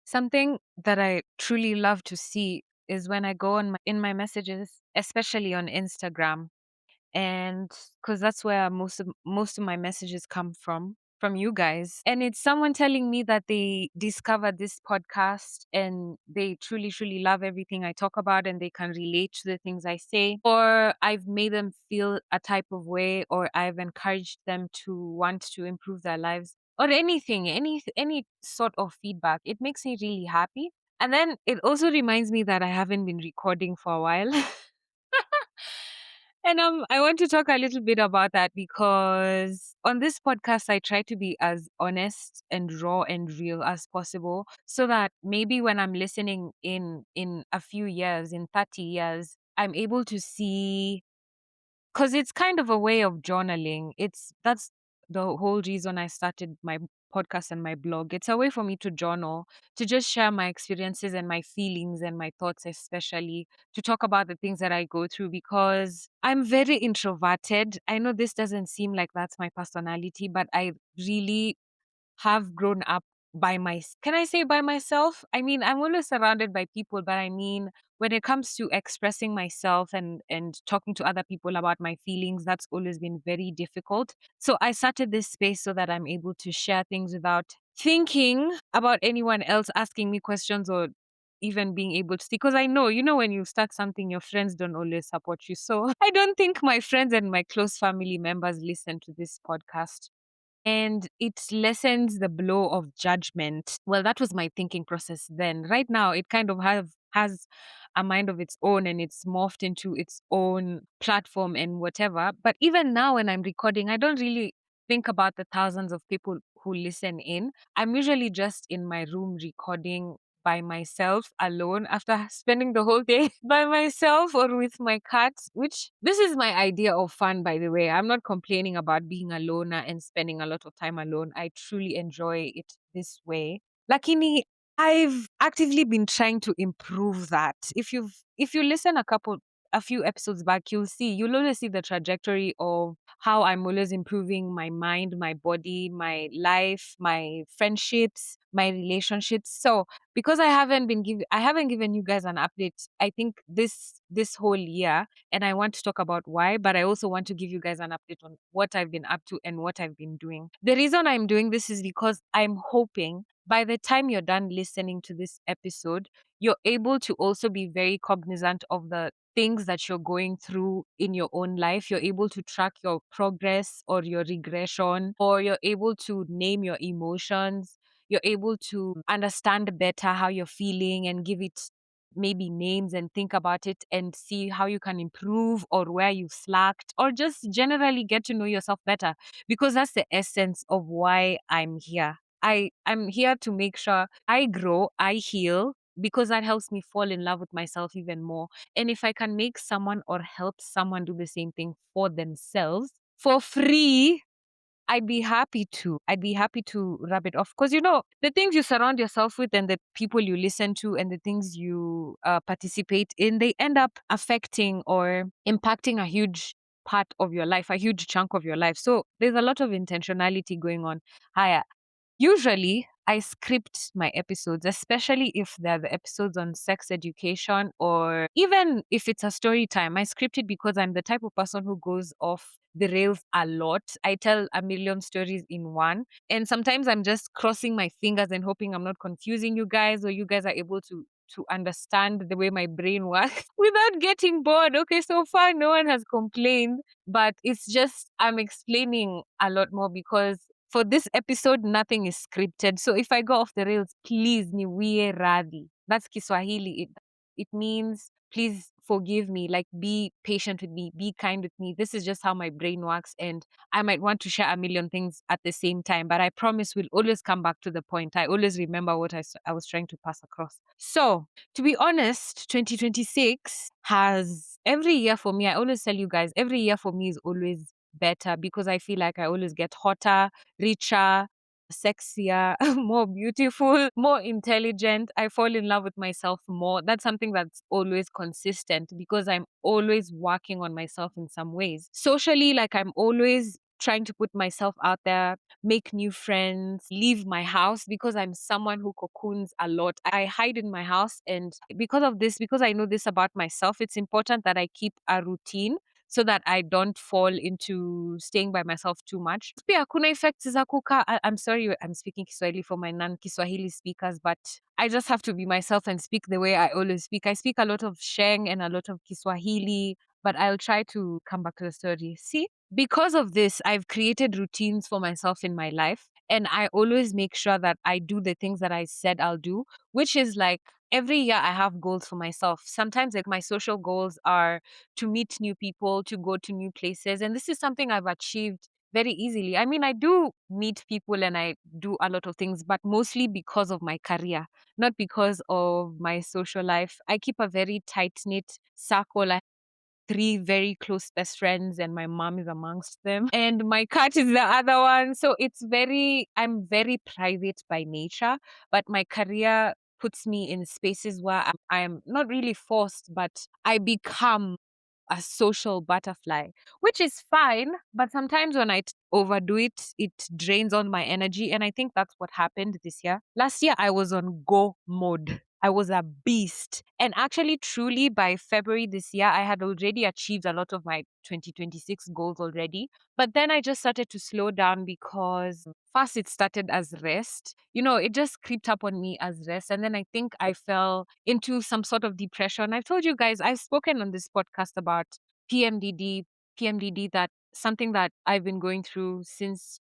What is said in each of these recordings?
Something that I truly love to see is when I go on in my messages, especially on Instagram, and because that's where most of my messages come from you guys, and it's someone telling me that they discovered this podcast and they truly love everything I talk about and they can relate to the things I say, or I've made them feel a type of way, or I've encouraged them to want to improve their lives, or anything, any sort of feedback. It makes me really happy, and then it also reminds me that I haven't been recording for a while. And I want to talk a little bit about that because on this podcast, I try to be as honest and raw and real as possible, so that maybe when I'm listening in a few years, in 30 years, I'm able to see, because it's kind of a way of journaling. That's the whole reason I started my podcast and my blog. It's a way for me to journal, to just share my experiences and my feelings and my thoughts, especially to talk about the things that I go through, because I'm very introverted. I know this doesn't seem like that's my personality, but I really have grown up can I say by myself? I mean, I'm always surrounded by people, but I mean, when it comes to expressing myself and talking to other people about my feelings, that's always been very difficult. So I started this space so that I'm able to share things without thinking about anyone else asking me questions, or even being able to see, because I know, when you start something, your friends don't always support you. So I don't think my friends and my close family members listen to this podcast, and it lessens the blow of judgment. Well, that was my thinking process then. Right now, it kind of has a mind of its own, and it's morphed into its own platform and whatever. But even now, when I'm recording, I don't really think about the thousands of people who listen in. I'm usually just in my room recording by myself alone after spending the whole day by myself or with my cats, which this is my idea of fun, by the way. I'm not complaining about being a loner and spending a lot of time alone. I truly enjoy it this way. Lakini, I've actively been trying to improve that. If you listen a few episodes back, you'll always see the trajectory of how I'm always improving my mind, my body, my life, my friendships, my relationships. So because I haven't given you guys an update, I think this whole year, and I want to talk about why, but I also want to give you guys an update on what I've been up to and what I've been doing. The reason I'm doing this is because I'm hoping by the time you're done listening to this episode, you're able to also be very cognizant of the things that you're going through in your own life. You're able to track your progress or your regression, or you're able to name your emotions. You're able to understand better how you're feeling and give it maybe names and think about it and see how you can improve or where you've slacked, or just generally get to know yourself better, because that's the essence of why I'm here. I'm here to make sure I grow, I heal, because that helps me fall in love with myself even more. And if I can make someone or help someone do the same thing for themselves for free, I'd be happy to. I'd be happy to rub it off, because the things you surround yourself with and the people you listen to and the things you participate in, they end up affecting or impacting a huge part of your life, a huge chunk of your life. So there's a lot of intentionality going on. Higher. Usually, I script my episodes, especially if they're the episodes on sex education, or even if it's a story time. I script it because I'm the type of person who goes off the rails a lot. I tell a million stories in one. And sometimes I'm just crossing my fingers and hoping I'm not confusing you guys, or you guys are able to understand the way my brain works without getting bored. Okay, so far no one has complained, but it's just I'm explaining a lot more because for this episode, nothing is scripted. So if I go off the rails, please niwie radhi. That's Kiswahili. It means please forgive me. Like, be patient with me, be kind with me. This is just how my brain works, and I might want to share a million things at the same time, but I promise we'll always come back to the point. I always remember what I was trying to pass across. So, to be honest, 2026 has every year for me. I always tell you guys, every year for me is always better, because I feel like I always get hotter, richer, sexier, more beautiful, more intelligent. I fall in love with myself more. That's something that's always consistent, because I'm always working on myself in some ways. Socially, like, I'm always trying to put myself out there, make new friends, leave my house because I'm someone who cocoons a lot. I hide in my house. And because of this, because I know this about myself, it's important that I keep a routine so that I don't fall into staying by myself too much. Pia kuna effects za kukaa. I'm sorry, I'm speaking Kiswahili for my non-Kiswahili speakers, but I just have to be myself and speak the way I always speak. I speak a lot of Sheng and a lot of Kiswahili, but I'll try to come back to the story. See, because of this, I've created routines for myself in my life. And I always make sure that I do the things that I said I'll do, which is like every year I have goals for myself. Sometimes, like, my social goals are to meet new people, to go to new places. And this is something I've achieved very easily. I mean, I do meet people and I do a lot of things, but mostly because of my career, not because of my social life. I keep a very tight knit circle. I three very close best friends, and my mom is amongst them, and my cat is the other one. So I'm very private by nature, but my career puts me in spaces where I'm not really forced, but I become a social butterfly, which is fine. But sometimes when I overdo it, it drains on my energy. And I think that's what happened this year. Last year, I was on go mode. I was a beast. And actually, truly, by February this year, I had already achieved a lot of my 2026 goals already. But then I just started to slow down because first it started as rest. It just creeped up on me as rest. And then I think I fell into some sort of depression. I've told you guys, I've spoken on this podcast about PMDD, PMDD, that something that I've been going through since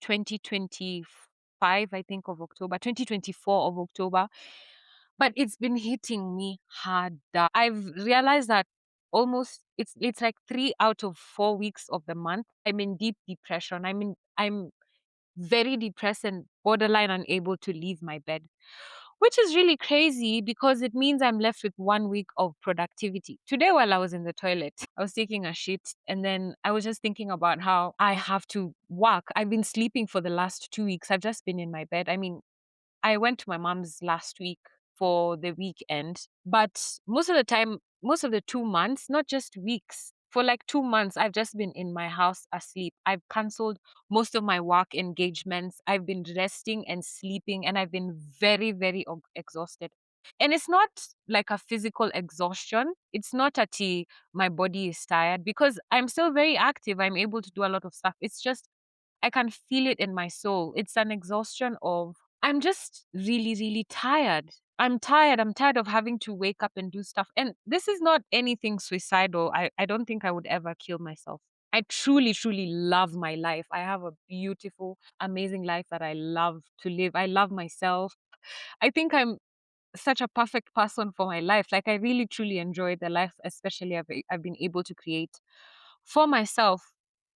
2025, I think, of October, 2024 of October. But it's been hitting me hard. I've realized that almost it's like 3 out of 4 weeks of the month I'm in deep depression. I'm very depressed and borderline unable to leave my bed, which is really crazy because it means I'm left with 1 week of productivity. Today, while I was in the toilet, I was taking a shit, and then I was just thinking about how I have to work. I've been sleeping for the last 2 weeks. I've just been in my bed. I mean, I went to my mom's last week for the weekend, but most of the time, most of the 2 months, not just weeks, for like 2 months, I've just been in my house asleep. I've cancelled most of my work engagements. I've been resting and sleeping, and I've been very, very exhausted. And it's not like a physical exhaustion. It's not at my body is tired because I'm still very active. I'm able to do a lot of stuff. It's just I can feel it in my soul. It's an exhaustion of I'm just really, really tired. I'm tired. I'm tired of having to wake up and do stuff. And this is not anything suicidal. I don't think I would ever kill myself. I truly, truly love my life. I have a beautiful, amazing life that I love to live. I love myself. I think I'm such a perfect person for my life. Like, I really truly enjoy the life, especially I've been able to create for myself,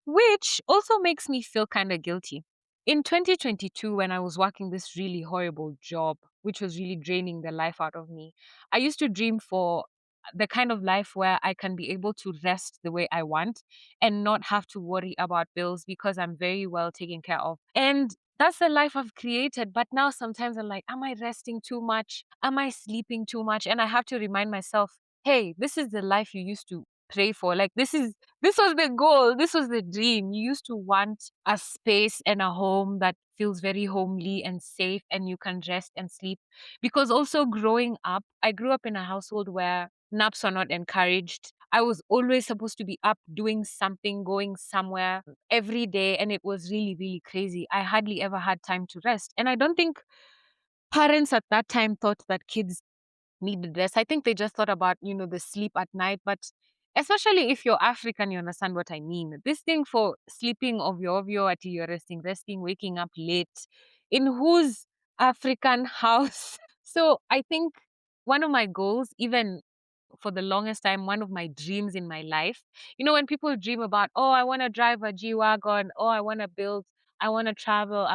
which also makes me feel kind of guilty. In 2022, when I was working this really horrible job, which was really draining the life out of me, I used to dream for the kind of life where I can be able to rest the way I want and not have to worry about bills because I'm very well taken care of. And that's the life I've created. But now sometimes I'm like, am I resting too much? Am I sleeping too much? And I have to remind myself, hey, this is the life you used to pray for. Like, this was the goal. This was the dream. You used to want a space and a home that feels very homely and safe and you can rest and sleep. Because also growing up, I grew up in a household where naps are not encouraged. I was always supposed to be up doing something, going somewhere every day. And it was really, really crazy. I hardly ever had time to rest. And I don't think parents at that time thought that kids needed rest. I think they just thought about, the sleep at night. But especially if you're African, you understand what I mean. This thing for sleeping ovyo until you're resting, waking up late. In whose African house? So I think one of my goals, even for the longest time, one of my dreams in my life, when people dream about, oh, I want to drive a G-Wagon, oh, I want to travel,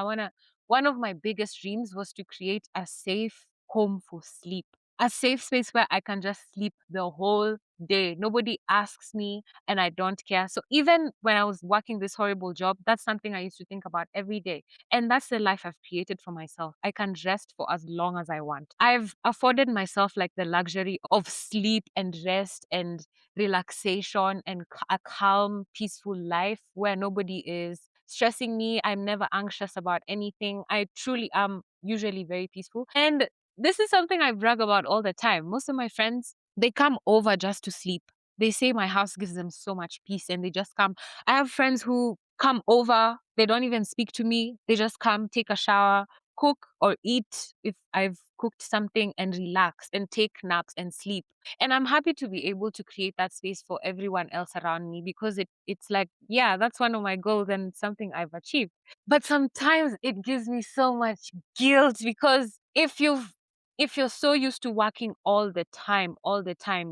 one of my biggest dreams was to create a safe home for sleep. a safe space where I can just sleep the whole day. Nobody asks me and I don't care. So even when I was working this horrible job, that's something I used to think about every day. And that's the life I've created for myself. I can rest for as long as I want. I've afforded myself like the luxury of sleep and rest and relaxation and a calm, peaceful life where nobody is stressing me. I'm never anxious about anything. I truly am usually very peaceful. And this is something I brag about all the time. Most of my friends, they come over just to sleep. They say my house gives them so much peace and they just come. I have friends who come over, they don't even speak to me. They just come, take a shower, cook or eat if I've cooked something and relax and take naps and sleep. And I'm happy to be able to create that space for everyone else around me because it's like, yeah, that's one of my goals and something I've achieved. But sometimes it gives me so much guilt because if you're so used to working all the time,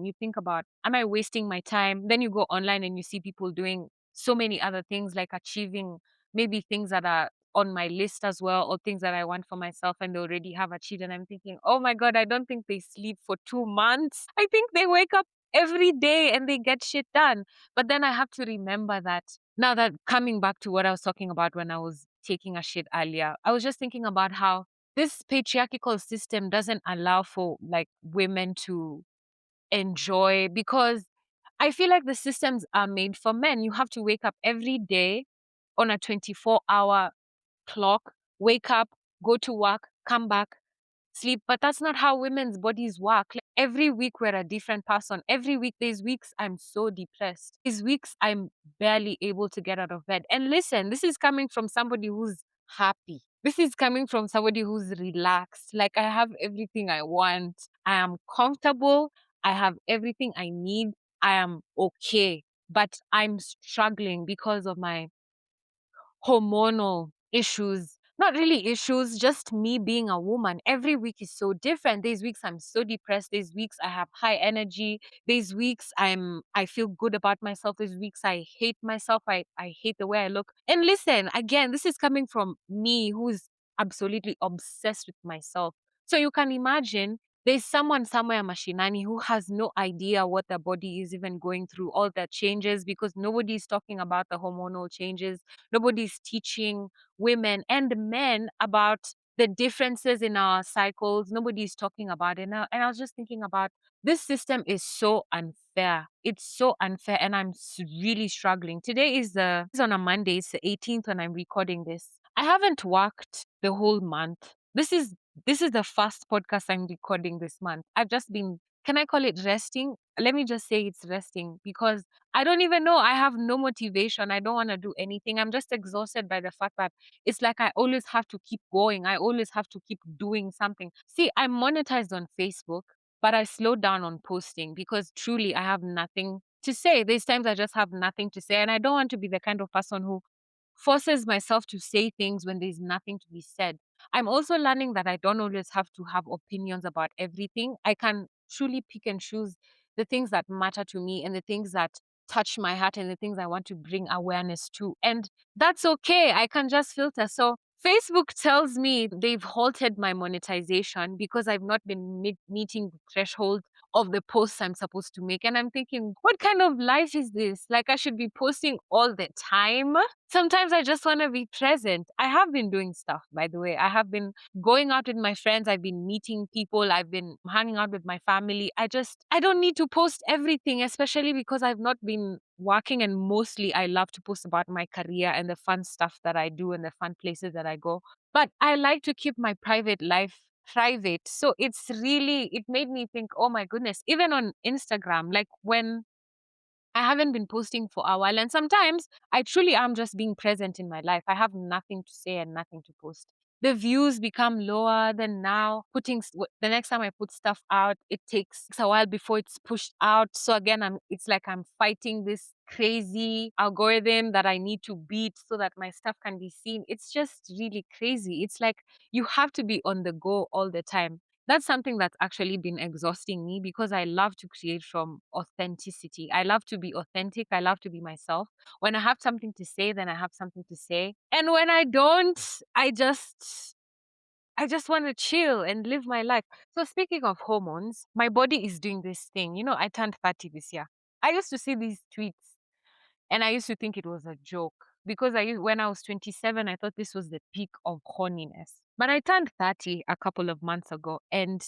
you think about, am I wasting my time? Then you go online and you see people doing so many other things like achieving maybe things that are on my list as well, or things that I want for myself and they already have achieved. And I'm thinking, oh my God, I don't think they sleep for 2 months. I think they wake up every day and they get shit done. But then I have to remember that now, that coming back to what I was talking about when I was taking a shit earlier, I was just thinking about how this patriarchal system doesn't allow for like women to enjoy, because I feel like the systems are made for men. You have to wake up every day on a 24-hour clock, wake up, go to work, come back, sleep. But that's not how women's bodies work. Like, every week we're a different person. Every week, there's weeks I'm so depressed. There's weeks I'm barely able to get out of bed. And listen, this is coming from somebody who's happy. This is coming from somebody who's relaxed. Like, I have everything I want. I am comfortable. I have everything I need. I am okay. But I'm struggling because of my hormonal issues. Not really issues, just me being a woman. Every week is so different. There's weeks I'm so depressed. There's weeks I have high energy. There's weeks I feel good about myself. There's weeks I hate myself. I hate the way I look. And listen, again, this is coming from me who's absolutely obsessed with myself. So you can imagine there's someone somewhere mashinani who has no idea what their body is even going through, all the changes, because nobody's talking about the hormonal changes. Nobody's teaching women and men about the differences in our cycles. Nobody's talking about it now. And I was just thinking about, this system is so unfair. It's so unfair, and I'm really struggling. Today is on a Monday. It's the 18th when I'm recording this. I haven't worked the whole month. This is the first podcast I'm recording this month. I've just been, can I call it resting? Let me just say it's resting, because I don't even know. I have no motivation. I don't want to do anything. I'm just exhausted by the fact that it's like I always have to keep going. I always have to keep doing something. See, I'm monetized on Facebook, but I slowed down on posting because truly I have nothing to say. There's times I just have nothing to say. And I don't want to be the kind of person who forces myself to say things when there's nothing to be said. I'm also learning that I don't always have to have opinions about everything. I can truly pick and choose the things that matter to me and the things that touch my heart and the things I want to bring awareness to. And that's okay. I can just filter. So Facebook tells me they've halted my monetization because I've not been meeting the threshold of the posts I'm supposed to make. And I'm thinking, what kind of life is this? Like, I should be posting all the time. Sometimes I just want to be present. I have been doing stuff, by the way. I have been going out with my friends. I've been meeting people. I've been hanging out with my family. I don't need to post everything, especially because I've not been working, and mostly I love to post about my career and the fun stuff that I do and the fun places that I go. But I like to keep my private life private. So it made me think, oh my goodness, even on Instagram, like when I haven't been posting for a while. And sometimes I truly am just being present in my life. I have nothing to say and nothing to post. The views become lower than now. The next time I put stuff out, it takes a while before it's pushed out. So again, it's like I'm fighting this crazy algorithm that I need to beat so that my stuff can be seen. It's just really crazy. It's like you have to be on the go all the time. That's something that's actually been exhausting me because I love to create from authenticity. I love to be authentic. I love to be myself. When I have something to say, then I have something to say. And when I don't, I just want to chill and live my life. So speaking of hormones, my body is doing this thing. I turned 30 this year. I used to see these tweets and I used to think it was a joke because when I was 27, I thought this was the peak of horniness. But I turned 30 a couple of months ago, and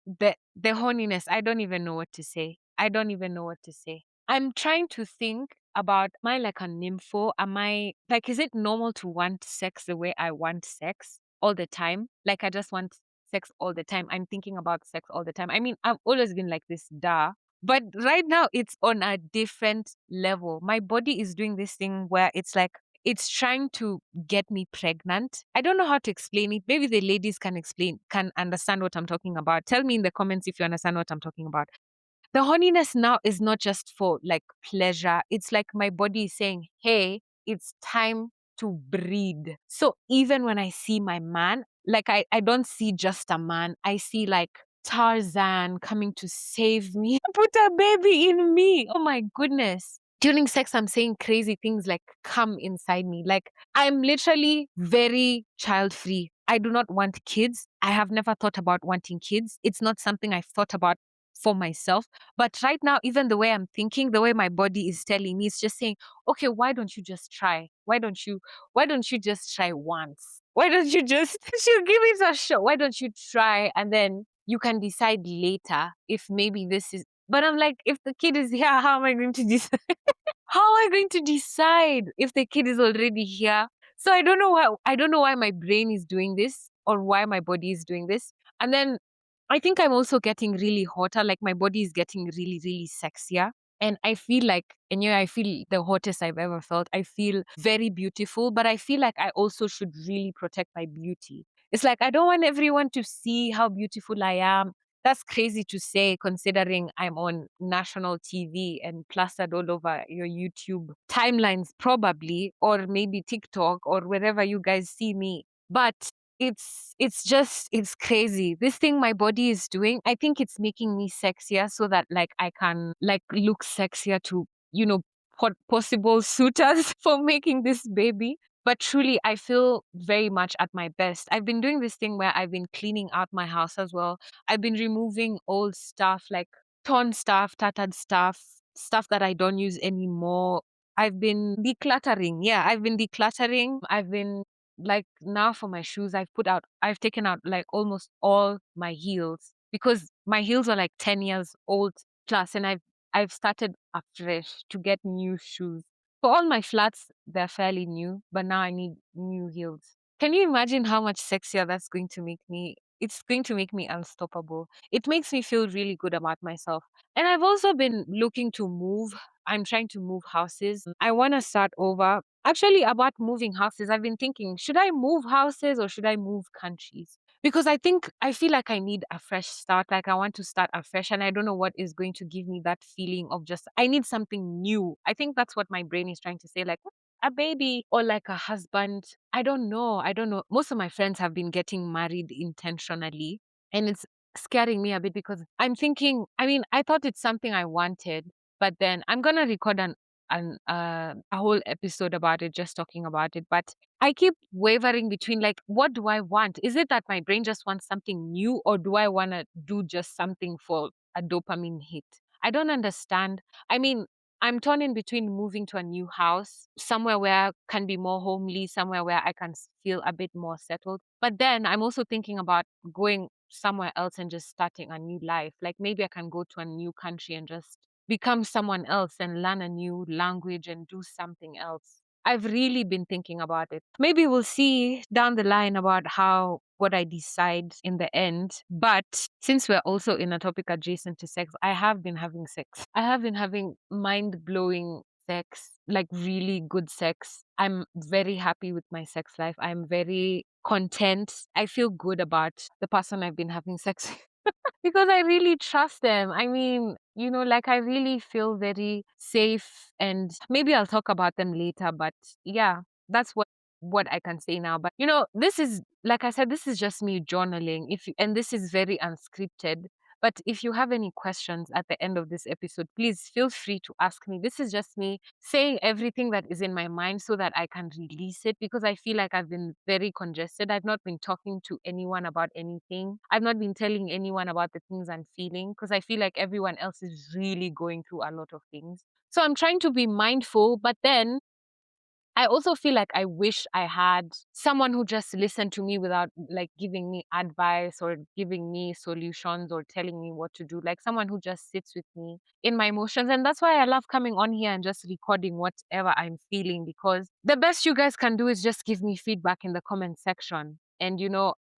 the horniness, I don't even know what to say. I don't even know what to say. I'm trying to think about, am I like a nympho? Am I like, is it normal to want sex the way I want sex all the time? Like, I just want sex all the time. I'm thinking about sex all the time. I mean, I've always been like this, duh. But right now, it's on a different level. My body is doing this thing where it's like, it's trying to get me pregnant. I don't know how to explain it. Maybe the ladies can understand what I'm talking about. Tell me in the comments if you understand what I'm talking about. The horniness now is not just for like pleasure. It's like my body is saying, hey, it's time to breed. So even when I see my man, like I don't see just a man. I see like Tarzan coming to save me, put a baby in me. Oh my goodness. During sex, I'm saying crazy things like come inside me. Like I'm literally very child free. I do not want kids. I have never thought about wanting kids. It's not something I've thought about for myself. But right now, even the way I'm thinking, the way my body is telling me, it's just saying, okay, why don't you just try? Why don't you just try once? Why don't you just she'll give it a shot? Why don't you try? And then you can decide later if maybe this is, but I'm like, if the kid is here, how am I going to decide? How am I going to decide if the kid is already here? So I don't know why my brain is doing this or why my body is doing this. And then I think I'm also getting really hotter, like my body is getting really, really sexier. And I feel like, and I feel the hottest I've ever felt. I feel very beautiful, but I feel like I also should really protect my beauty. It's like I don't want everyone to see how beautiful I am. That's crazy to say considering I'm on national TV and plastered all over your YouTube timelines, probably, or maybe TikTok or wherever you guys see me. But it's crazy. This thing my body is doing, I think it's making me sexier so that like I can like look sexier to, possible suitors for making this baby. But truly, I feel very much at my best. I've been doing this thing where I've been cleaning out my house as well. I've been removing old stuff like torn stuff, tattered stuff, stuff that I don't use anymore. I've been decluttering. Yeah, I've been decluttering. I've been like now for my shoes, I've taken out like almost all my heels because my heels are like 10 years old plus, and I've started afresh to get new shoes. For all my flats, they're fairly new, but now I need new heels. Can you imagine how much sexier that's going to make me? It's going to make me unstoppable. It makes me feel really good about myself. And I've also been looking to move. I'm trying to move houses. I want to start over. Actually, about moving houses, I've been thinking, should I move houses or should I move countries? Because I feel like I need a fresh start. Like I want to start afresh, and I don't know what is going to give me that feeling of just, I need something new. I think that's what my brain is trying to say, like a baby or like a husband. I don't know. I don't know. Most of my friends have been getting married intentionally, and it's scaring me a bit because I'm thinking, I mean, I thought it's something I wanted, but then I'm going to record a whole episode about it, just talking about it. But I keep wavering between like, what do I want? Is it that my brain just wants something new, or do I want to do just something for a dopamine hit? I don't understand. I mean, I'm torn in between moving to a new house, somewhere where I can be more homely, somewhere where I can feel a bit more settled. But then I'm also thinking about going somewhere else and just starting a new life. Like maybe I can go to a new country and just become someone else and learn a new language and do something else. I've really been thinking about it. Maybe we'll see down the line about how what I decide in the end. But since we're also in a topic adjacent to sex, I have been having sex. I have been having mind blowing sex, like really good sex. I'm very happy with my sex life. I'm very content. I feel good about the person I've been having sex with because I really trust them. I mean, like I really feel very safe, and maybe I'll talk about them later, but yeah, that's what I can say now. But this is, like I said, this is just me journaling. And this is very unscripted. But if you have any questions at the end of this episode, please feel free to ask me. This is just me saying everything that is in my mind so that I can release it, because I feel like I've been very congested. I've not been talking to anyone about anything. I've not been telling anyone about the things I'm feeling, because I feel like everyone else is really going through a lot of things. So I'm trying to be mindful, but then I also feel like I wish I had someone who just listened to me without like giving me advice or giving me solutions or telling me what to do. Like someone who just sits with me in my emotions. And that's why I love coming on here and just recording whatever I'm feeling, because the best you guys can do is just give me feedback in the comment section. And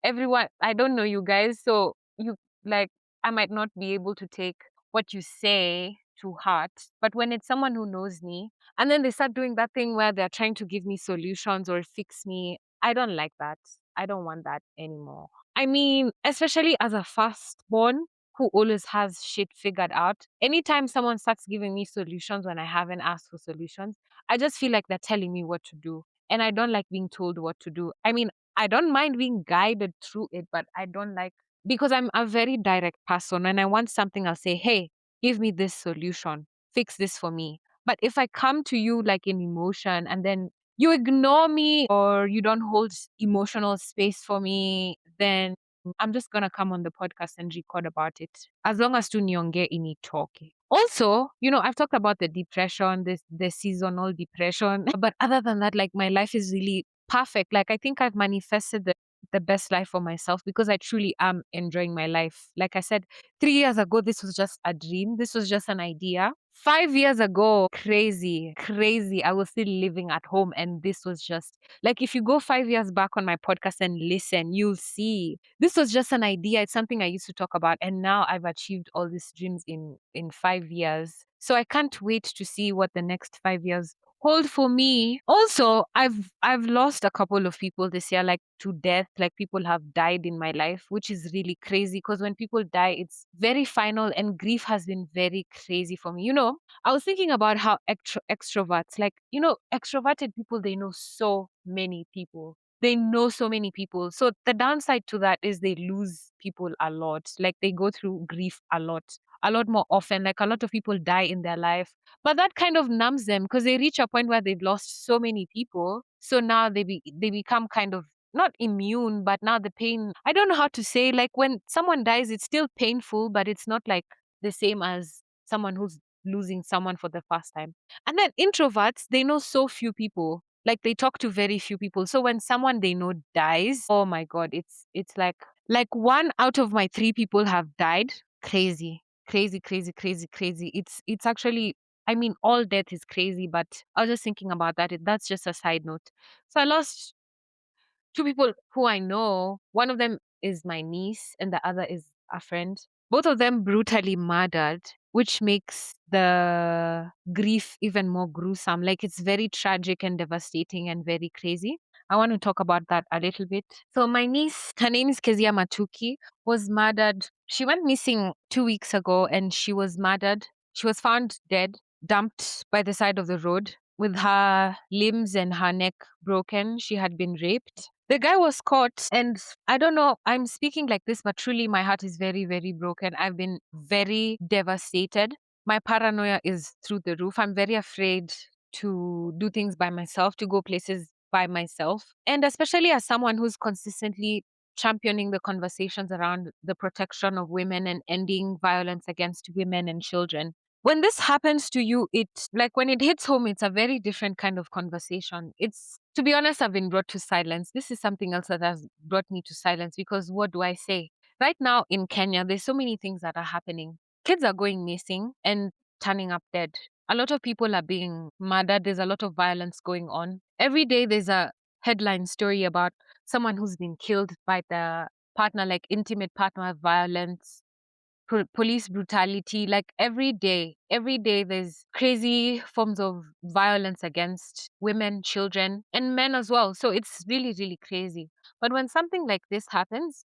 everyone, I don't know you guys, so you like, I might not be able to take what you say to heart, but when it's someone who knows me, and then they start doing that thing where they're trying to give me solutions or fix me. I don't like that. I don't want that anymore. I mean, especially as a firstborn who always has shit figured out, anytime someone starts giving me solutions when I haven't asked for solutions, I just feel like they're telling me what to do. And I don't like being told what to do. I mean, I don't mind being guided through it, but I don't like, because I'm a very direct person. When I want something, I'll say, hey, give me this solution, fix this for me. But if I come to you like in emotion and then you ignore me or you don't hold emotional space for me, then I'm just gonna come on the podcast and record about it. As long as tu nionge ini talk. Also, I've talked about the depression, this the seasonal depression. But other than that, like my life is really perfect. Like I think I've manifested the best life for myself, because I truly am enjoying my life. Like I said, 3 years ago, this was just a dream. This was just an idea. 5 years ago, crazy, crazy. I was still living at home. And this was just like, if you go 5 years back on my podcast and listen, you'll see this was just an idea. It's something I used to talk about. And now I've achieved all these dreams in 5 years. So I can't wait to see what the next 5 years hold for me. Also, I've lost a couple of people this year, like to death. Like people have died in my life, which is really crazy, because when people die, it's very final, and grief has been very crazy for me. I was thinking about how extroverts, like, extroverted people, they know so many people. They know so many people. So the downside to that is they lose people a lot. Like they go through grief a lot more often. Like a lot of people die in their life, but that kind of numbs them, because they reach a point where they've lost so many people. So now they become kind of not immune, but now the pain, I don't know how to say, like when someone dies, it's still painful, but it's not like the same as someone who's losing someone for the first time. And then introverts, they know so few people. Like they talk to very few people. So when someone they know dies, oh my god, it's like one out of my three people have died. Crazy. Crazy, crazy, crazy, crazy. It's actually, I mean, all death is crazy, but I was just thinking about that. That's just a side note. So I lost two people who I know. One of them is my niece, and the other is a friend. Both of them brutally murdered, which makes the grief even more gruesome. Like it's very tragic and devastating and very crazy. I want to talk about that a little bit. So my niece, her name is Kezia Matuki, was murdered. She went missing 2 weeks ago, and she was murdered. She was found dead, dumped by the side of the road with her limbs and her neck broken. She had been raped. The guy was caught, and I don't know, I'm speaking like this, but truly my heart is very, very broken. I've been very devastated. My paranoia is through the roof. I'm very afraid to do things by myself, to go places by myself. And especially as someone who's consistently championing the conversations around the protection of women and ending violence against women and children. When this happens to you, it like when it hits home, it's a very different kind of conversation. It's, to be honest, I've been brought to silence. This is something else that has brought me to silence, because what do I say? Right now in Kenya, there's so many things that are happening. Kids are going missing and turning up dead. A lot of people are being murdered. There's a lot of violence going on. Every day there's a headline story about someone who's been killed by the partner, like intimate partner violence, police brutality. Like every day there's crazy forms of violence against women, children, and men as well. So it's really, really crazy. But when something like this happens,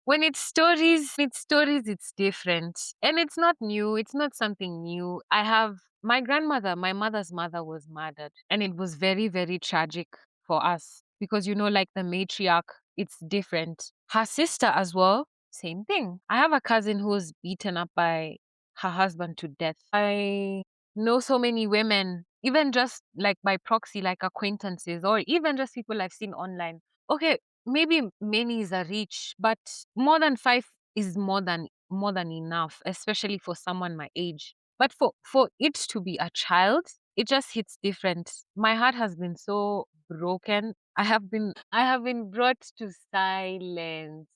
when it's stories, it's different. And it's not new. It's not something new. I have my grandmother, my mother's mother was murdered. And it was very, very tragic for us, because, like the matriarch, it's different. Her sister as well, Same thing. I have a cousin who was beaten up by her husband to death. I know so many women, even just like by proxy, like acquaintances, or even just people I've seen online. Okay, maybe many is a reach, but more than five is more than enough, especially for someone my age. But for it to be a child, it just hits different. My heart has been so broken. I have been brought to silence.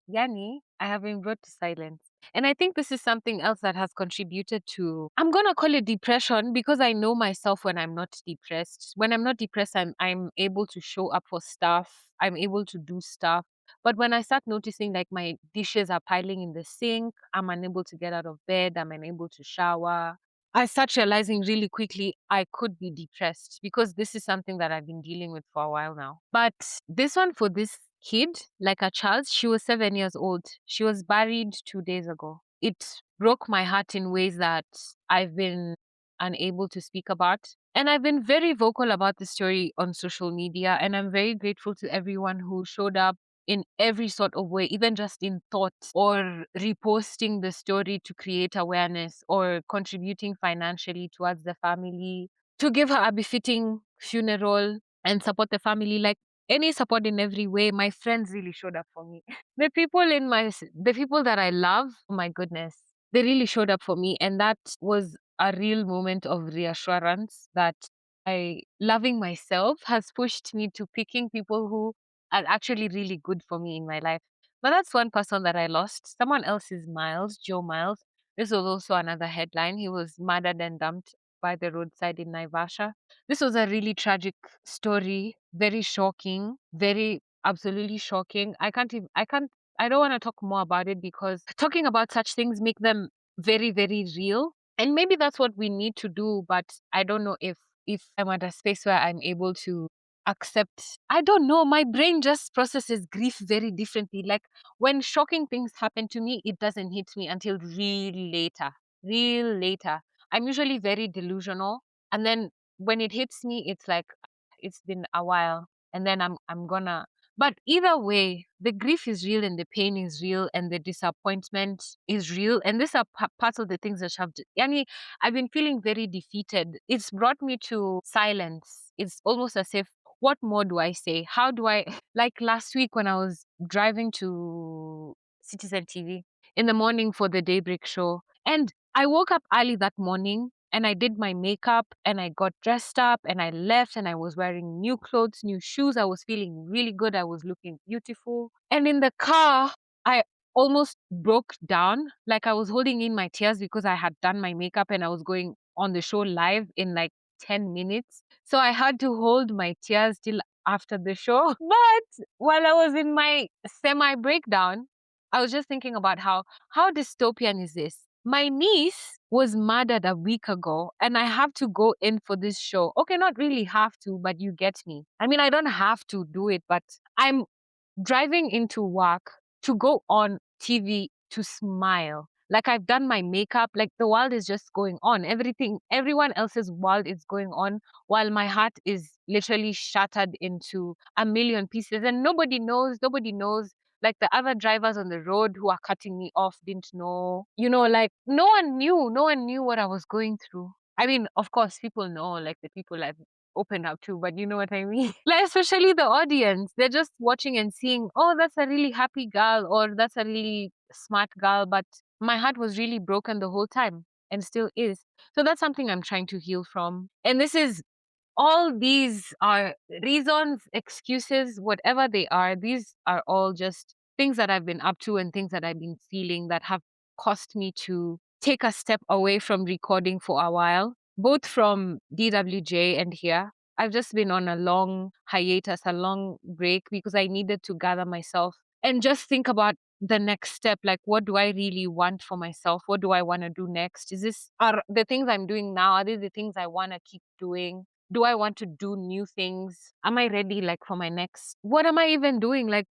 Yani, I have been brought to silence. And I think this is something else that has contributed to, I'm gonna call it depression, because I know myself when I'm not depressed. When I'm not depressed, I'm able to show up for stuff. I'm able to do stuff. But when I start noticing like my dishes are piling in the sink, I'm unable to get out of bed, I'm unable to shower, I start realizing really quickly I could be depressed, because this is something that I've been dealing with for a while now. But this one, for this kid, like a child, she was 7 years old. She was buried 2 days ago. It broke my heart in ways that I've been unable to speak about. And I've been very vocal about the story on social media. And I'm very grateful to everyone who showed up in every sort of way, even just in thought, or reposting the story to create awareness, or contributing financially towards the family to give her a befitting funeral and support the family. Like, any support in every way. My friends really showed up for me. The people that I love, oh my goodness, they really showed up for me. And that was a real moment of reassurance that I loving myself has pushed me to picking people who are actually really good for me in my life. But that's one person that I lost. Someone else is Miles, Joe Miles. This was also another headline. He was murdered and dumped by the roadside in Naivasha. This was a really tragic story, very shocking, very absolutely shocking. I don't want to talk more about it, because talking about such things make them very, very real. And maybe that's what we need to do, but I don't know if I'm at a space where I'm able to accept. I don't know, my brain just processes grief very differently. Like, when shocking things happen to me, it doesn't hit me until real later. I'm usually very delusional, and then when it hits me, it's like it's been a while, and then I'm gonna. But either way, the grief is real, and the pain is real, and the disappointment is real, and these are parts of the things that have. Yani, I've been feeling very defeated. It's brought me to silence. It's almost as if, what more do I say? How do I, like last week when I was driving to Citizen TV in the morning for the Daybreak show, and I woke up early that morning, and I did my makeup, and I got dressed up, and I left, and I was wearing new clothes, new shoes. I was feeling really good. I was looking beautiful. And in the car, I almost broke down. Like, I was holding in my tears because I had done my makeup and I was going on the show live in like 10 minutes. So I had to hold my tears till after the show. But while I was in my semi breakdown, I was just thinking about how dystopian is this? My niece was murdered a week ago, and I have to go in for this show. Okay, not really have to, but you get me. I mean, I don't have to do it, but I'm driving into work to go on TV to smile. Like, I've done my makeup, like the world is just going on. Everyone else's world is going on while my heart is literally shattered into a million pieces. And nobody knows. Like, the other drivers on the road who are cutting me off didn't know. Like, no one knew what I was going through. I mean, of course, people know, like the people I've open up to, but you know what I mean? Like, especially the audience, they're just watching and seeing, oh, that's a really happy girl, or that's a really smart girl. But my heart was really broken the whole time, and still is. So that's something I'm trying to heal from. And all these are reasons, excuses, whatever they are. These are all just things that I've been up to and things that I've been feeling that have caused me to take a step away from recording for a while, both from DWJ and here. I've just been on a long hiatus, a long break, because I needed to gather myself and just think about the next step. Like, what do I really want for myself? What do I want to do next? Are the things I'm doing now, are they the things I want to keep doing? Do I want to do new things? Am I ready, like, for my next? What am I even doing? Like,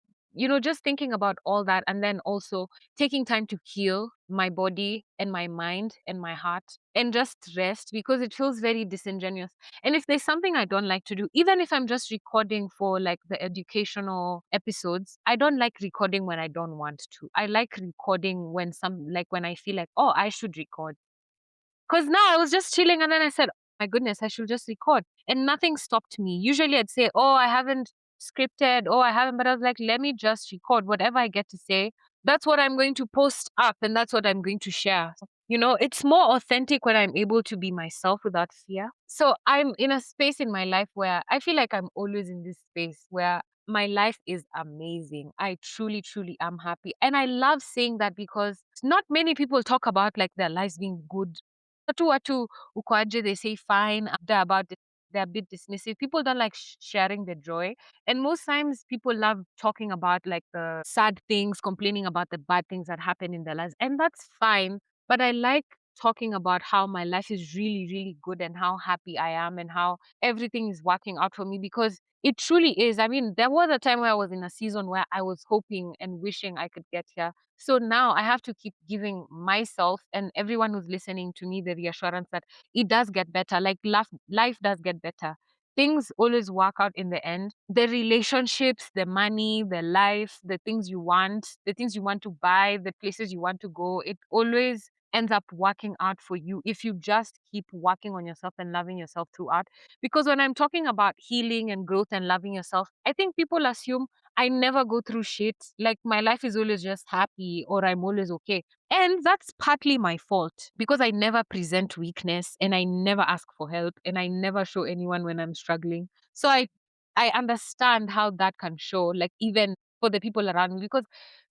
just thinking about all that, and then also taking time to heal my body and my mind and my heart and just rest, because it feels very disingenuous. And if there's something I don't like to do, even if I'm just recording for like the educational episodes, I don't like recording when I don't want to. I like recording when when I feel like, oh, I should record. Because now I was just chilling and then I said, my goodness, I should just record. And nothing stopped me. Usually I'd say, oh, I haven't scripted, oh, I haven't, but I was like, let me just record whatever I get to say. That's what I'm going to post up and that's what I'm going to share. It's more authentic when I'm able to be myself without fear. So I'm in a space in my life where I feel like I'm always in this space where my life is amazing. I truly, truly am happy. And I love saying that because not many people talk about like their lives being good. Watu ukoaje, they say fine. They're a bit dismissive. People don't like sharing their joy. And most times people love talking about like the sad things, complaining about the bad things that happen in their lives. And that's fine. But I like talking about how my life is really, really good and how happy I am and how everything is working out for me, because it truly is. I mean, there was a time where I was in a season where I was hoping and wishing I could get here. So now I have to keep giving myself and everyone who's listening to me the reassurance that it does get better. Like life does get better. Things always work out in the end. The relationships, the money, the life, the things you want to buy, the places you want to go, it always ends up working out for you if you just keep working on yourself and loving yourself throughout. Because when I'm talking about healing and growth and loving yourself, I think people assume I never go through shit. Like my life is always just happy or I'm always okay. And that's partly my fault because I never present weakness and I never ask for help and I never show anyone when I'm struggling. So I understand how that can show, like even for the people around me, because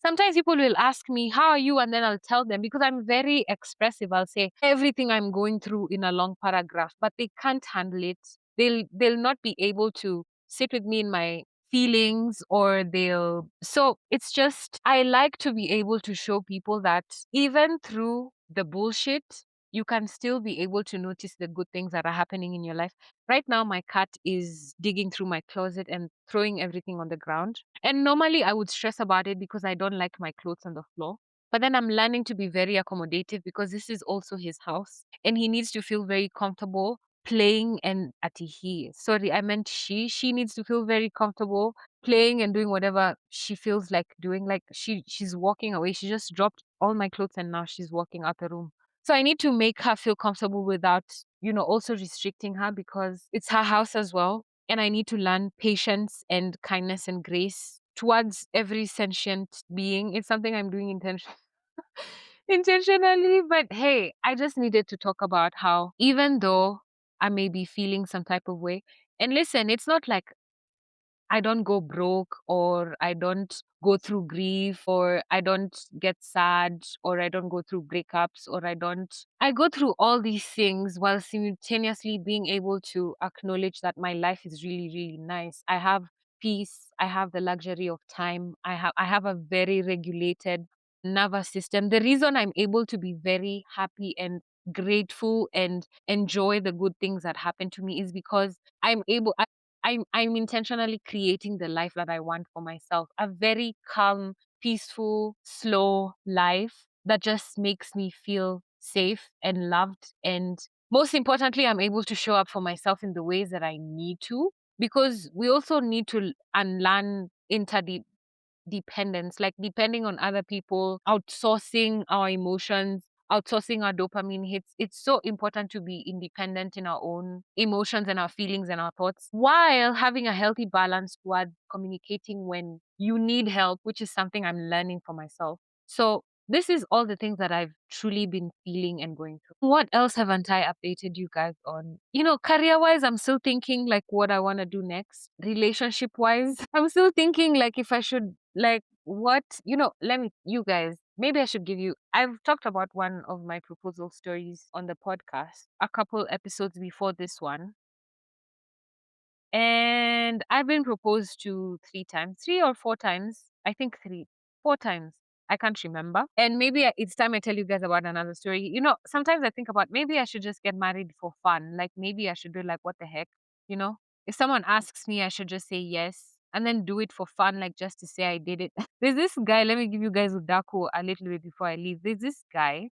sometimes people will ask me, how are you? And then I'll tell them because I'm very expressive. I'll say everything I'm going through in a long paragraph, but they can't handle it. They'll not be able to sit with me in my feelings, or they'll so it's just I like to be able to show people that even through the bullshit you can still be able to notice the good things that are happening in your life. Right now my cat is digging through my closet and throwing everything on the ground, and normally I would stress about it because I don't like my clothes on the floor. But then I'm learning to be very accommodative because this is also his house and he needs to feel very comfortable playing. And ati he, sorry, I meant she needs to feel very comfortable playing and doing whatever she feels like doing. Like she's walking away, she just dropped all my clothes and now she's walking out the room. So I need to make her feel comfortable without also restricting her, because it's her house as well. And I need to learn patience and kindness and grace towards every sentient being. It's something I'm doing intentionally. But hey, I just needed to talk about how even though I may be feeling some type of way, and listen, it's not like I don't go broke or I don't go through grief or I don't get sad or I don't go through breakups or I go through all these things while simultaneously being able to acknowledge that my life is really, really nice. I have peace. I have the luxury of time. I have a very regulated nervous system. The reason I'm able to be very happy and grateful and enjoy the good things that happen to me is because I'm intentionally creating the life that I want for myself. A very calm, peaceful, slow life that just makes me feel safe and loved. And most importantly, I'm able to show up for myself in the ways that I need to, because we also need to unlearn dependence, like depending on other people, outsourcing our emotions, outsourcing our dopamine hits. It's so important to be independent in our own emotions and our feelings and our thoughts while having a healthy balance toward communicating when you need help, which is something I'm learning for myself. So this is all the things that I've truly been feeling and going through. What else haven't I updated you guys on? Career wise, I'm still thinking like what I want to do next. Relationship wise, I'm still thinking like if I should, like, what, let me, you guys, maybe I should give you, I've talked about one of my proposal stories on the podcast a couple episodes before this one. And I've been proposed to 3 times, 3 or 4 times. I think 4 times. I can't remember. And maybe it's time I tell you guys about another story. Sometimes I think about maybe I should just get married for fun. Like maybe I should do like what the heck, you know? If someone asks me, I should just say yes. and then do it for fun, like just to say I did it. There's this guy, let me give you guys Udaku a little bit before I leave. There's this guy,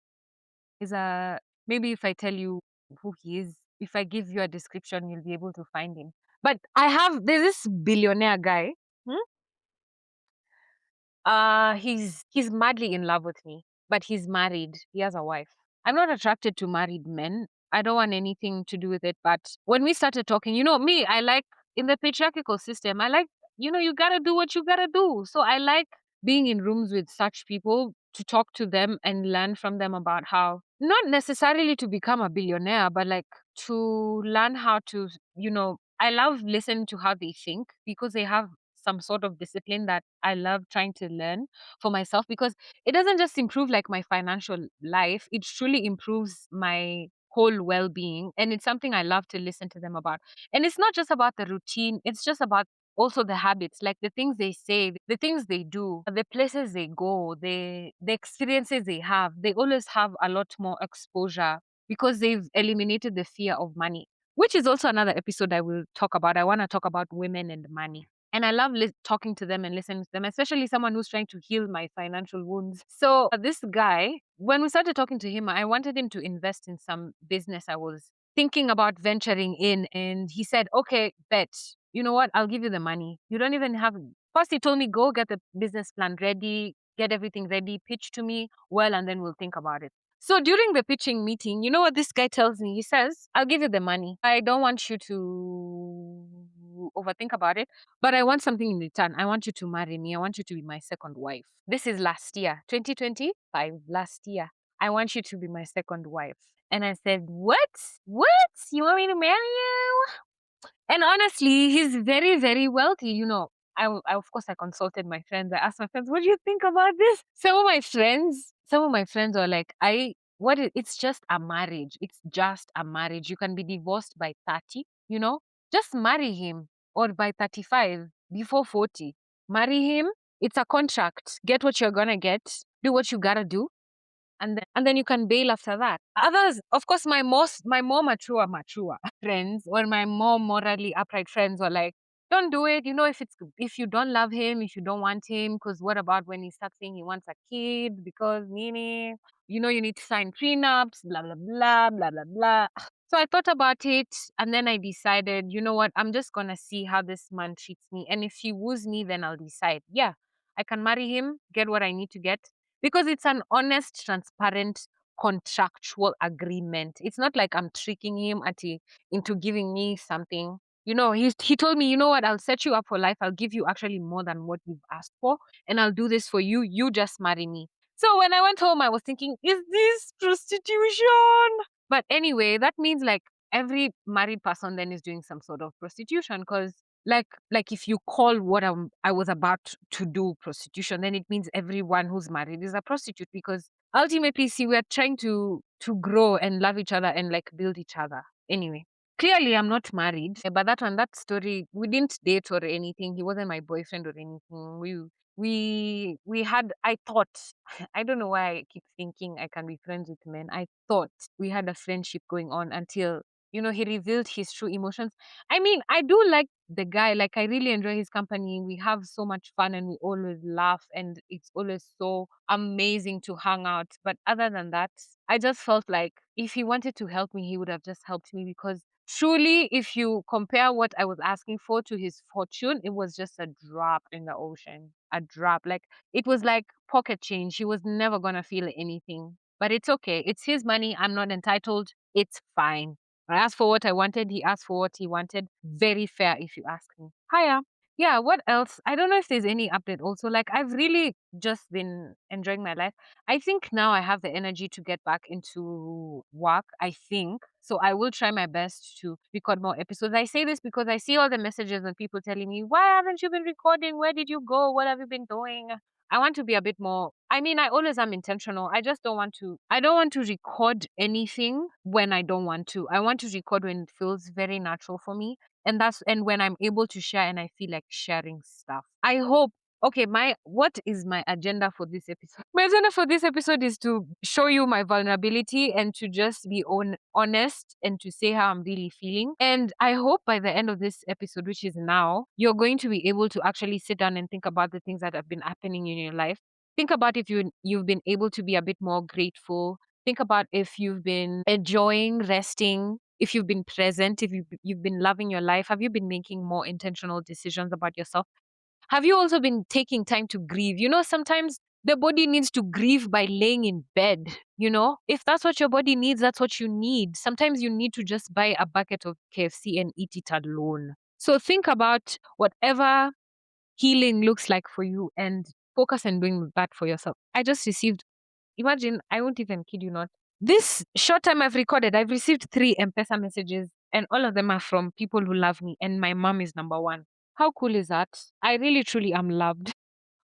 is a maybe if I tell you who he is, if I give you a description, you'll be able to find him. But there's this billionaire guy. Hmm? He's madly in love with me, but he's married. He has a wife. I'm not attracted to married men. I don't want anything to do with it. But when we started talking, me, I like in the patriarchal system, I like, you gotta do what you gotta do. So I like being in rooms with such people to talk to them and learn from them about how, not necessarily to become a billionaire, but like to learn how to, I love listening to how they think because they have some sort of discipline that I love trying to learn for myself, because it doesn't just improve like my financial life, it truly improves my whole well-being, and it's something I love to listen to them about. And it's not just about the routine, it's just about also the habits, like the things they say, the things they do, the places they go, the experiences they have. They always have a lot more exposure because they've eliminated the fear of money, which is also another episode I will talk about. I want to talk about women and money. And I love talking to them and listening to them, especially someone who's trying to heal my financial wounds. So, this guy, when we started talking to him, I wanted him to invest in some business I was thinking about venturing in. And he said, okay, bet. You know what? I'll give you the money. You don't even have. First, he told me, go get the business plan ready, get everything ready, pitch to me. Well, and then we'll think about it. So during the pitching meeting, you know what this guy tells me? He says, I'll give you the money. I don't want you to overthink about it, but I want something in return. I want you to marry me. I want you to be my second wife. This is last year, 2025, last year. I want you to be my second wife. And I said, what? What? You want me to marry you? And honestly, he's very, very wealthy. Of course, I consulted my friends. I asked my friends, what do you think about this? Some of my friends are like, it's just a marriage. It's just a marriage. You can be divorced by 30, just marry him, or by 35, before 40. Marry him. It's a contract. Get what you're going to get. Do what you got to do, and then you can bail after that. Others, of course, my more mature friends, or my more morally upright friends were like, don't do it. If you don't love him, if you don't want him, because what about when he starts saying he wants a kid because Nini, you need to sign prenups, blah blah blah blah blah blah. So I thought about it, and then I decided, you know what, I'm just gonna see how this man treats me. And if he woos me, then I'll decide. Yeah, I can marry him, get what I need to get, because it's an honest, transparent, contractual agreement. It's not like I'm tricking him into giving me something. He told me, you know what, I'll set you up for life. I'll give you actually more than what you've asked for, and I'll do this for you. You just marry me. So when I went home, I was thinking, is this prostitution? But anyway, that means like every married person then is doing some sort of prostitution, because like if you call what I was about to do prostitution, then it means everyone who's married is a prostitute, because ultimately, see, we're trying to grow and love each other and like build each other. Anyway, clearly I'm not married, but that story, we didn't date or anything. He wasn't my boyfriend or anything. We had, I thought, I don't know why I keep thinking I can be friends with men. I thought we had a friendship going on until he revealed his true emotions. I mean, I do like the guy. Like, I really enjoy his company. We have so much fun and we always laugh, and it's always so amazing to hang out. But other than that, I just felt like if he wanted to help me, he would have just helped me, because truly, if you compare what I was asking for to his fortune, it was just a drop in the ocean. A drop. Like, it was like pocket change. He was never going to feel anything. But it's okay. It's his money. I'm not entitled. It's fine. I asked for what I wanted. He asked for what he wanted. Very fair, if you ask me. Hiya. Yeah, what else? I don't know if there's any update also. Like, I've really just been enjoying my life. I think now I have the energy to get back into work, I think. So I will try my best to record more episodes. I say this because I see all the messages and people telling me, why haven't you been recording? Where did you go? What have you been doing? I want to be a bit more. I mean, I always am intentional. I don't want to record anything when I don't want to. I want to record when it feels very natural for me. And when I'm able to share and I feel like sharing stuff. I hope Okay, my what is my agenda for this episode? My agenda for this episode is to show you my vulnerability and to just be honest and to say how I'm really feeling. And I hope by the end of this episode, which is now, you're going to be able to actually sit down and think about the things that have been happening in your life. Think about if you've been able to be a bit more grateful. Think about if you've been enjoying resting, if you've been present, if you've been loving your life. Have you been making more intentional decisions about yourself? Have you also been taking time to grieve? Sometimes the body needs to grieve by laying in bed. If that's what your body needs, that's what you need. Sometimes you need to just buy a bucket of KFC and eat it alone. So think about whatever healing looks like for you and focus on doing that for yourself. I just received, imagine, I won't even kid you not. This short time I've recorded, I've received 3 M-Pesa messages, and all of them are from people who love me, and my mom is number one. How cool is that? I really truly am loved.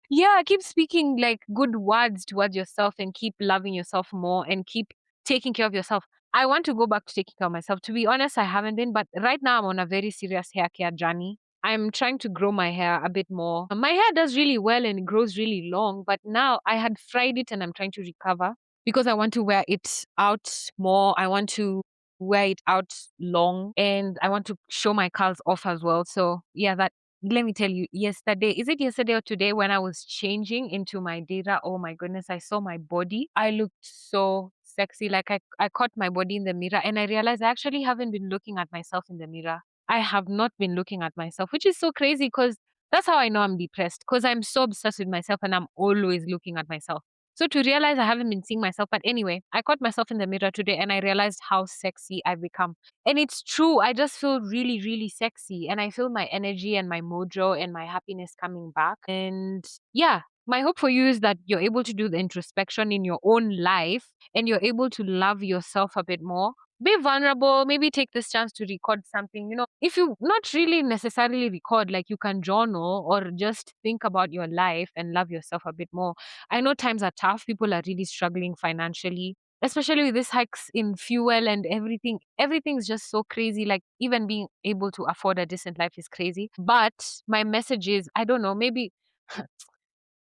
Yeah, keep speaking like good words towards yourself and keep loving yourself more and keep taking care of yourself. I want to go back to taking care of myself. To be honest, I haven't been, but right now I'm on a very serious hair care journey. I'm trying to grow my hair a bit more. My hair does really well and it grows really long, but now I had fried it and I'm trying to recover because I want to wear it out more. I want to wear it out long and I want to show my curls off as well. So yeah, that let me tell you, yesterday, is it yesterday or today when I was changing into my data? Oh my goodness, I saw my body. I looked so sexy. Like I caught my body in the mirror and I realized I actually haven't been looking at myself in the mirror. I have not been looking at myself, which is so crazy because that's how I know I'm depressed because I'm so obsessed with myself and I'm always looking at myself. So to realize I haven't been seeing myself, but anyway, I caught myself in the mirror today and I realized how sexy I've become. And it's true. I just feel really, really sexy. And I feel my energy and my mojo and my happiness coming back. And yeah, my hope for you is that you're able to do the introspection in your own life and you're able to love yourself a bit more. Be vulnerable, maybe take this chance to record something. If you not really necessarily record, like you can journal or just think about your life and love yourself a bit more. I know times are tough. People are really struggling financially, especially with these hikes in fuel and everything. Everything's just so crazy. Like even being able to afford a decent life is crazy. But my message is, I don't know, maybe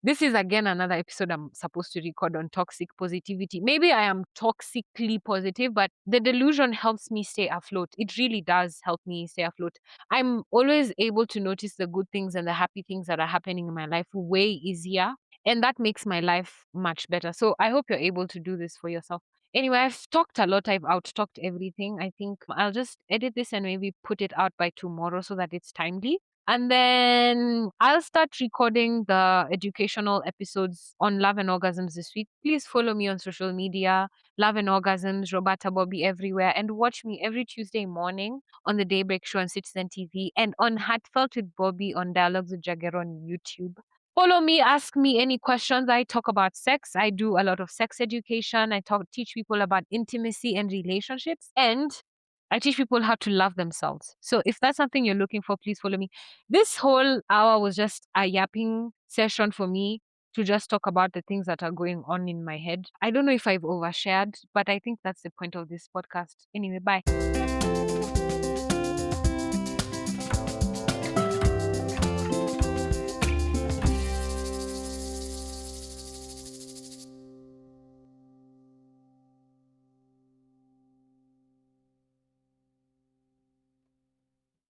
this is again another episode I'm supposed to record on toxic positivity. Maybe I am toxically positive, but the delusion helps me stay afloat. It really does help me stay afloat. I'm always able to notice the good things and the happy things that are happening in my life way easier. And that makes my life much better. So I hope you're able to do this for yourself. Anyway, I've talked a lot. I've out talked everything. I think I'll just edit this and maybe put it out by tomorrow so that it's timely. And then I'll start recording the educational episodes on love and orgasms this week. Please follow me on social media, Love and Orgasms, Roberta Bobby everywhere, and watch me every Tuesday morning on the Daybreak Show on Citizen TV and on Heartfelt with Bobby on Dialogues with Jagger on YouTube. Follow me, ask me any questions. I talk about sex. I do a lot of sex education. Teach people about intimacy and relationships. And I teach people how to love themselves. So if that's something you're looking for, please follow me. This whole hour was just a yapping session for me to just talk about the things that are going on in my head. I don't know if I've overshared, but I think that's the point of this podcast. Anyway, bye.